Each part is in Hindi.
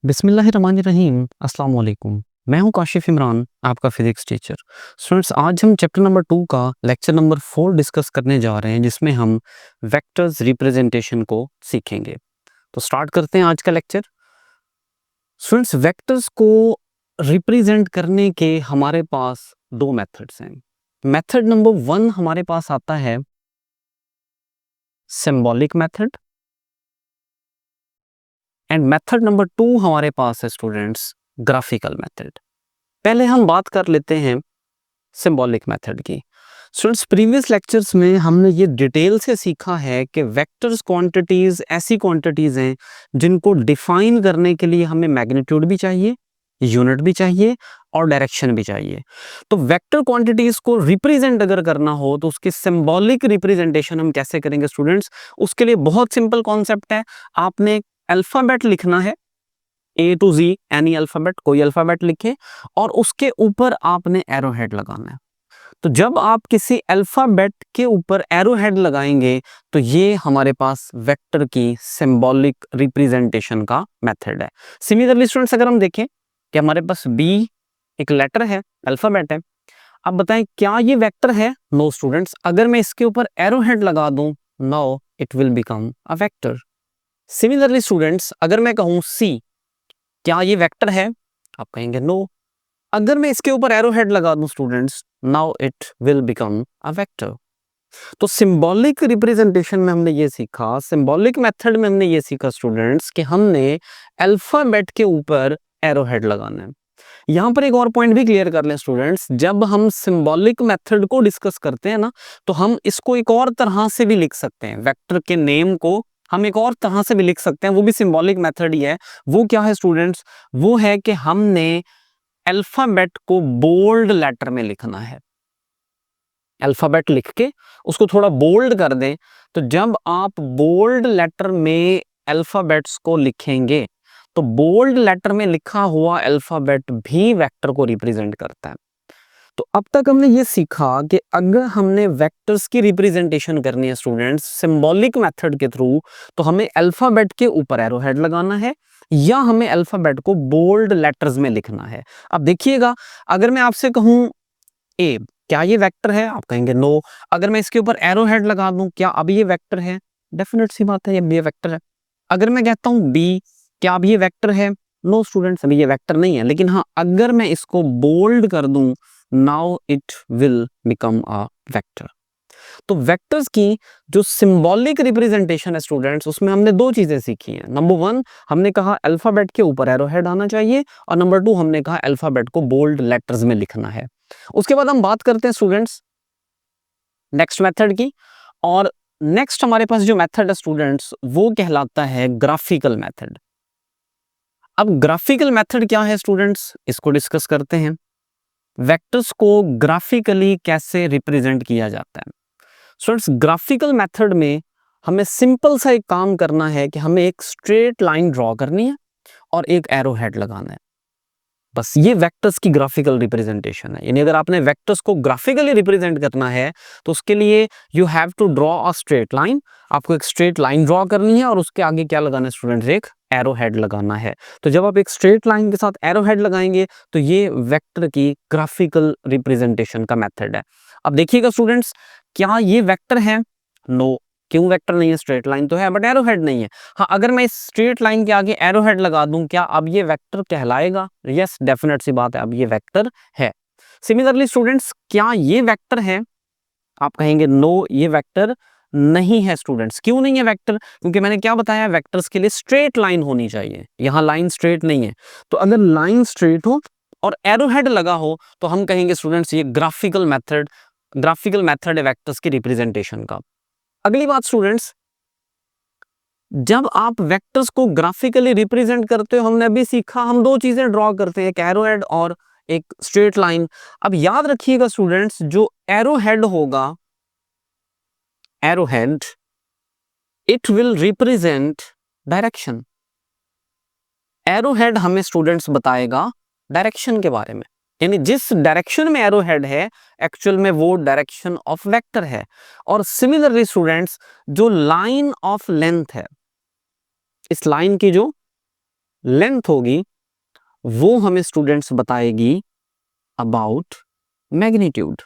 बिस्मिल्लाहिर्रहमानिर्रहीम। अस्सलाम वालेकुम। मैं हूं काशिफ इमरान, आपका फिजिक्स टीचर। स्टूडेंट्स, आज हम चैप्टर नंबर 2 का लेक्चर नंबर 4 डिस्कस करने जा रहे हैं, जिसमें हम वेक्टर्स रिप्रेजेंटेशन को सीखेंगे। तो स्टार्ट करते हैं आज का लेक्चर। स्टूडेंट्स, वेक्टर्स को रिप्रेजेंट करने के हमारे पास दो मेथड्स हैं। मेथड नंबर 1 हमारे पास आता है symbolic method, and method number 2 हमारे पास है स्टूडेंट्स ग्राफिकल मेथड। पहले हम बात कर लेते हैं सिंबॉलिक मेथड की। स्टूडेंट्स, प्रीवियस लेक्चर्स में हमने ये डिटेल से सीखा है कि वेक्टर्स क्वांटिटीज ऐसी क्वांटिटीज हैं जिनको डिफाइन करने के लिए हमें मैग्नीट्यूड भी चाहिए, यूनिट भी चाहिए और डायरेक्शन भी चाहिए। तो वेक्टर क्वांटिटीज को रिप्रेजेंट अगर करना हो तो उसकी सिंबॉलिक रिप्रेजेंटेशन हम कैसे करेंगे स्टूडेंट्स? उसके लिए बहुत सिंपल कॉन्सेप्ट है। आपने अल्फाबेट लिखना है, ए टू जी, एनी अल्फाबेट, कोई अल्फाबेट लिखे और उसके ऊपर आपने एरो हेड लगाना है। तो जब आप किसी अल्फाबेट के ऊपर एरो हेड लगाएंगे तो ये हमारे पास वेक्टर की सिंबॉलिक रिप्रेजेंटेशन का मेथड है। सिमिलरली स्टूडेंट्स, अगर हम देखें कि हमारे पास बी एक लेटर है, अल्फाबेट है, अब बताएं क्या ये वेक्टर है? No students. अगर मैं इसके ऊपर एरो हेड लगा दूं, no, it will become a vector. Similarly students, अगर मैं कहूं सी, क्या ये वेक्टर है? आप कहेंगे नो। अगर मैं इसके ऊपर एरो हेड लगा दूं students, now it will become a vector. तो सिंबॉलिक रिप्रेजेंटेशन में हमने ये सीखा, सिंबॉलिक मेथड में हमने ये सीखा स्टूडेंट्स कि हमने अल्फाबेट के ऊपर एरो हेड लगाना है। यहां पर एक और पॉइंट भी क्लियर कर लें स्टूडेंट्स, जब हम सिंबॉलिक मेथड को डिस्कस करते हैं ना, तो हम इसको एक और तरह से भी लिख सकते हैं। वेक्टर के नेम को हम एक और तरह से भी लिख सकते हैं, वो भी सिंबॉलिक मेथड ही है। वो क्या है स्टूडेंट्स? वो है कि हमने अल्फाबेट को बोल्ड लेटर में लिखना है। अल्फाबेट लिख के उसको थोड़ा बोल्ड कर दें, तो जब आप बोल्ड लेटर में अल्फाबेट्स को लिखेंगे तो बोल्ड लेटर में लिखा हुआ अल्फाबेट भी वेक्टर को रिप्रेजेंट करता है। तो अब तक हमने ये सीखा कि अगर हमने वेक्टर्स की रिप्रेजेंटेशन करनी है स्टूडेंट्स सिंबॉलिक मेथड के थ्रू, तो हमें अल्फाबेट के ऊपर एरो हेड लगाना है या हमें अल्फाबेट को बोल्ड लेटर्स में लिखना है। अब देखिएगा, अगर मैं आपसे कहूं ए, क्या ये वेक्टर है? आप कहेंगे नो। अगर मैं इसके ऊपर एरो हेड लगा दूं, क्या अब ये वेक्टर है? डेफिनेट सी बात है, ये वेक्टर है। अगर मैं कहता हूं बी, क्या अब ये वेक्टर है? नो स्टूडेंट्स, अभी ये वेक्टर नहीं है। लेकिन हाँ, अगर मैं इसको बोल्ड कर दूं, now it will become a vector. तो वेक्टर्स की जो सिंबॉलिक रिप्रेजेंटेशन है स्टूडेंट्स, उसमें हमने दो चीजें सीखी हैं। नंबर 1, हमने कहा अल्फाबेट के ऊपर एरो हेड आना चाहिए, और नंबर 2, हमने कहा अल्फाबेट को बोल्ड लेटर्स में लिखना है। उसके बाद हम बात करते हैं स्टूडेंट्स नेक्स्ट मेथड की, और नेक्स्ट हमारे पास जो मेथड है स्टूडेंट्स, वो कहलाता है ग्राफिकल मेथड। अब ग्राफिकल मेथड क्या है स्टूडेंट्स, इसको डिस्कस करते हैं। वेक्टर्स को ग्राफिकली कैसे रिप्रेजेंट किया जाता है? स्टूडेंट्स, ग्राफिकल मेथड में हमें सिंपल सा एक काम करना है कि हमें एक स्ट्रेट लाइन ड्रॉ करनी है और एक एरो हेड लगाना है। बस ये वेक्टर्स की ग्राफिकल रिप्रेजेंटेशन है। यानी अगर आपने वेक्टर्स को ग्राफिकली रिप्रेजेंट करना है तो उसके लिए you have to draw a straight line. आपको एक स्ट्रेट लाइन ड्रॉ करनी है और उसके आगे क्या लगाना है स्टूडेंट्स? एक एरो हेड लगाना है। तो जब आप एक स्ट्रेट लाइन के साथ एरो हेड लगाएंगे तो ये वेक्टर की ग्राफिकल रिप्रेजेंटेशन का मेथड है। अब देखिएगा स्टूडेंट्स, क्या ये वेक्टर है? नो। क्यों वेक्टर नहीं है? स्ट्रेट लाइन तो है बट एरो हेड नहीं है। हाँ, अगर मैं इस स्ट्रेट लाइन के आगे एरो हेड लगा दूं, क्या अब ये वेक्टर कहलाएगा? यस, डेफिनेट सी बात है, अब ये वेक्टर है। सिमिलरली स्टूडेंट्स, क्या ये वेक्टर है? आप कहेंगे नो, ये वेक्टर नहीं है स्टूडेंट्स। क्यों नहीं है वेक्टर? क्योंकि मैंने क्या बताया, वेक्टर्स के लिए स्ट्रेट लाइन होनी चाहिए। यहाँ लाइन स्ट्रेट नहीं है। तो अगर लाइन स्ट्रेट हो और एरो हेड लगा हो तो हम कहेंगे स्टूडेंट्स ये ग्राफिकल मेथड है वेक्टर्स की रिप्रेजेंटेशन का। अगली बात स्टूडेंट्स, जब आप वेक्टर्स को ग्राफिकली रिप्रेजेंट करते हो, हमने अभी सीखा, हम दो चीजें ड्रॉ करते हैं, एक एरो हेड और एक स्ट्रेट लाइन। अब याद रखिएगा स्टूडेंट्स, जो एरो हेड होगा, arrow head, it will represent direction. Arrow head हमें स्टूडेंट्स बताएगा डायरेक्शन के बारे में, यानी जिस डायरेक्शन में एरो हेड है एक्चुअल में वो डायरेक्शन ऑफ वेक्टर है। और सिमिलरली स्टूडेंट्स, जो लाइन ऑफ लेंथ है, इस लाइन की जो लेंथ होगी वो हमें स्टूडेंट्स बताएगी अबाउट मैग्नीट्यूड।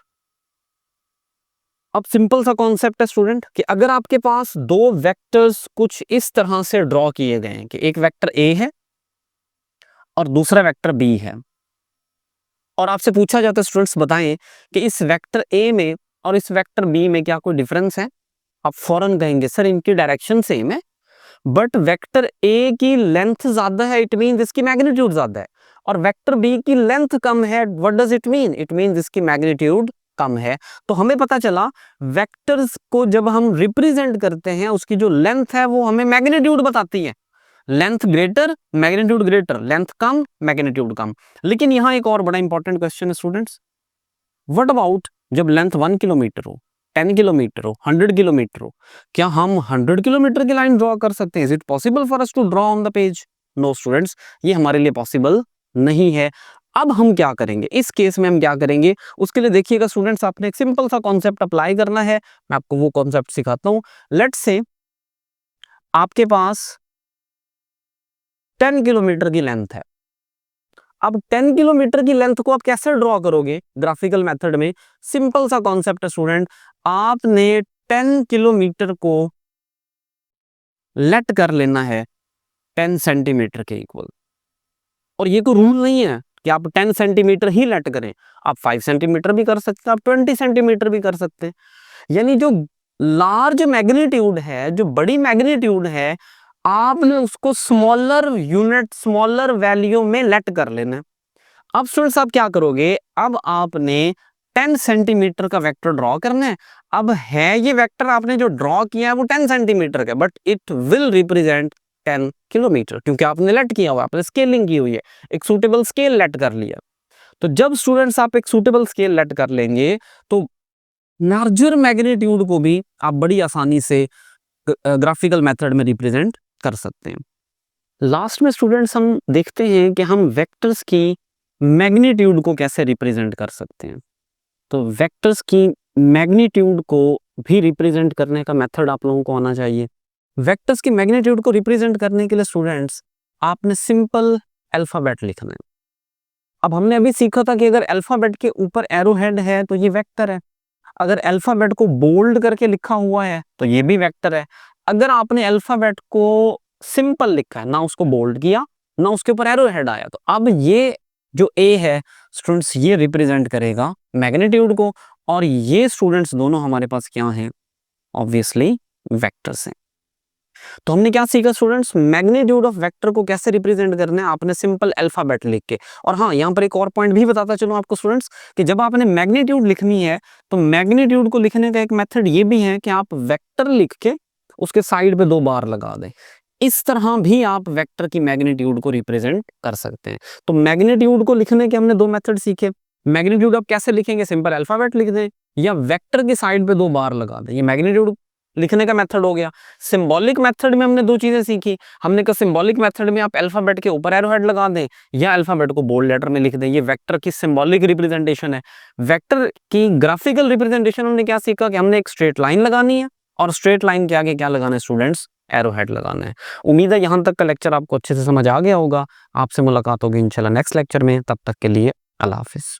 अब सिंपल सा कॉन्सेप्ट है स्टूडेंट कि अगर आपके पास दो वेक्टर्स कुछ इस तरह से ड्रॉ किए गए हैं कि एक वेक्टर ए है और दूसरा वेक्टर बी है, और आपसे पूछा जाता है स्टूडेंट्स बताएं कि इस वेक्टर ए में और इस वेक्टर बी में क्या कोई डिफरेंस है, आप फौरन कहेंगे सर इनकी डायरेक्शन सेम है, बट वेक्टर ए की लेंथ ज्यादा है, इट मींस इसकी मैग्नीट्यूड ज्यादा है, और वेक्टर बी की लेंथ कम है, what does it mean, it means इसकी मैग्नीट्यूड कम है। तो हमें पता चला वेक्टर्स को जब हम रिप्रेजेंट करते हैं उसकी जो लेंथ है वो हमें मैग्नीट्यूड बताती है, length greater magnitude greater, length कम मैग्नीट्यूड कम। लेकिन यहां एक और बड़ा इंपॉर्टेंट क्वेश्चन है स्टूडेंट्स, व्हाट अबाउट जब लेंथ 1 किलोमीटर हो, 10 किलोमीटर हो, 100 किलोमीटर हो, क्या हम 100 किलोमीटर की लाइन ड्रॉ कर सकते हैं? Is it possible for us to draw on the page? No students, ये हमारे लिए पॉसिबल नहीं है। अब हम क्या करेंगे इस केस में, हम क्या करेंगे उसके लिए देखिएगा स्टूडेंट्स, आपने एक सिंपल सा कॉन्सेप्ट अप्लाई करना है, मैं आपको वो कॉन्सेप्ट सिखाता हूं। लेट्स से आपके पास 10 किलोमीटर की लेंथ है। अब 10 किलोमीटर की लेंथ को आप कैसे ड्रॉ करोगे ग्राफिकल मेथड में? सिंपल सा कॉन्सेप्ट है स्टूडेंट, आपने 10 किलोमीटर को लेट कर लेना है 10 सेंटीमीटर के इक्वल। और ये कोई रूल नहीं है कि आप 10 सेंटीमीटर ही लेट करें, आप 5 सेंटीमीटर भी कर सकते हैं, आप 20 सेंटीमीटर भी कर सकते हैं। यानी जो लार्ज मैग्नीट्यूड है, जो बड़ी मैग्नीट्यूड है, आपने उसको स्मॉलर यूनिट स्मॉलर वैल्यू में लेट कर लेना है। अब स्टूडेंट्स आप क्या करोगे, अब आपने 10 सेंटीमीटर का वेक्टर ड्रॉ करना है। अब है ये वेक्टर आपने जो ड्रॉ किया है वो 10 सेंटीमीटर का, but it will represent 10 kilometre, क्योंकि आपने लेट किया हुआ, आपने स्केलिंग की हुई है, एक सूटेबल स्केल लेट कर लिया। तो जब स्टूडेंट्स आप एक सूटेबल स्केल लेट कर लेंगे तो लार्जर मैग्नीट्यूड को भी आप बड़ी आसानी से ग्राफिकल मेथड में रिप्रेजेंट कर सकते हैं। लास्ट में स्टूडेंट्स हम देखते हैं कि हम वेक्टर्स की मैग्नीट्यूड को कैसे रिप्रेजेंट कर सकते हैं। तो वेक्टर्स की मैग्नीट्यूड को भी रिप्रेजेंट करने का मेथड आप लोगों को आना चाहिए। वेक्टर्स की मैग्नीट्यूड को रिप्रेजेंट करने के लिए स्टूडेंट्स आपने सिंपल अल्फाबेट लिखना है। अब हमने अभी सीखा था कि अगर अल्फाबेट के ऊपर एरो हेड है तो ये वेक्टर है, अगर अल्फाबेट को बोल्ड करके लिखा हुआ है तो ये भी वेक्टर है। अगर आपने अल्फाबेट को सिंपल लिखा है, ना उसको बोल्ड किया ना उसके ऊपर एरो हेड आया, तो अब ये जो ए है स्टूडेंट्स ये रिप्रेजेंट करेगा मैग्नीट्यूड को, और ये स्टूडेंट्स दोनों हमारे पास क्या हैं, ऑब्वियसली वेक्टर्स हैं। तो हमने क्या सीखा स्टूडेंट्स, मैग्नीट्यूड ऑफ वेक्टर को कैसे रिप्रेजेंट करना है, आपने सिंपल अल्फाबेट लिख के। और हाँ, यहाँ पर एक और पॉइंट भी बताता चलूं आपको स्टूडेंट्स कि जब आपने मैग्नीट्यूड लिखनी है तो मैग्नीट्यूड को लिखने का एक मेथड ये भी है कि आप वेक्टर लिख के उसके साइड पे 2 बार लगा दें। इस तरह भी आप वेक्टर की मैग्नीट्यूड को रिप्रेजेंट कर सकते हैं। तो मैग्नीट्यूड को लिखने के हमने 2 मेथड सीखे। मैग्नीट्यूड आप कैसे लिखेंगे, सिंपल अल्फाबेट लिख दें या वेक्टर की साइड पे 2 बार लगा दें, ये मैग्नीट्यूड लिखने का मेथड हो गया। सिंबॉलिक मेथड में हमने 2 चीजें सीखी। हमने कहा सिंबॉलिक मेथड में आप अल्फाबेट के ऊपर एरो हेड लगा दें या अल्फाबेट को बोल्ड लेटर में लिख दें, ये वेक्टर की सिंबॉलिक रिप्रेजेंटेशन है। वेक्टर की ग्राफिकल रिप्रेजेंटेशन हमने क्या सीखा कि हमने एक स्ट्रेट लाइन लगानी है और स्ट्रेट लाइन के आगे क्या लगाना है स्टूडेंट्स, एरो हेड लगाना है। उम्मीद है यहां तक का लेक्चर आपको अच्छे से समझ आ गया होगा। आपसे मुलाकात होगी इंशाल्लाह नेक्स्ट लेक्चर में, तब तक के लिए अल्लाह हाफिज।